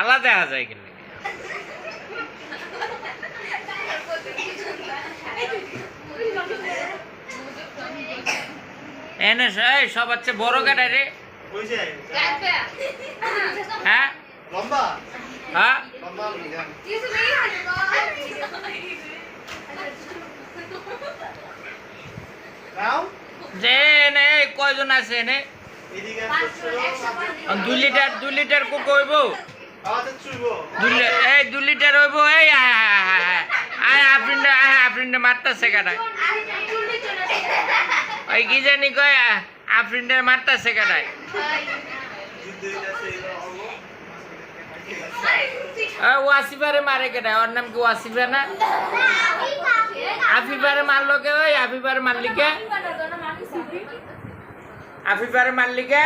কালা দেখা যায় কিন্তু এনে সব হচ্ছে বড় কাটা রে হ্যাঁ হ্যাঁ যে এনে কয়জন আছে এনে 2 লিটার কো কইব 2 লিটার হইব এই আফরিন মারতাছে কাটায় ওই কি জানি কয় আফরিনের মারতাছে কাটায় ওয়াসিফারে মারে কেটায় ওর নাম কি ওয়াসিফা না আফিফারে মারলো কে ওই আফিফারে মারলি কে আফিফারে মারলি কে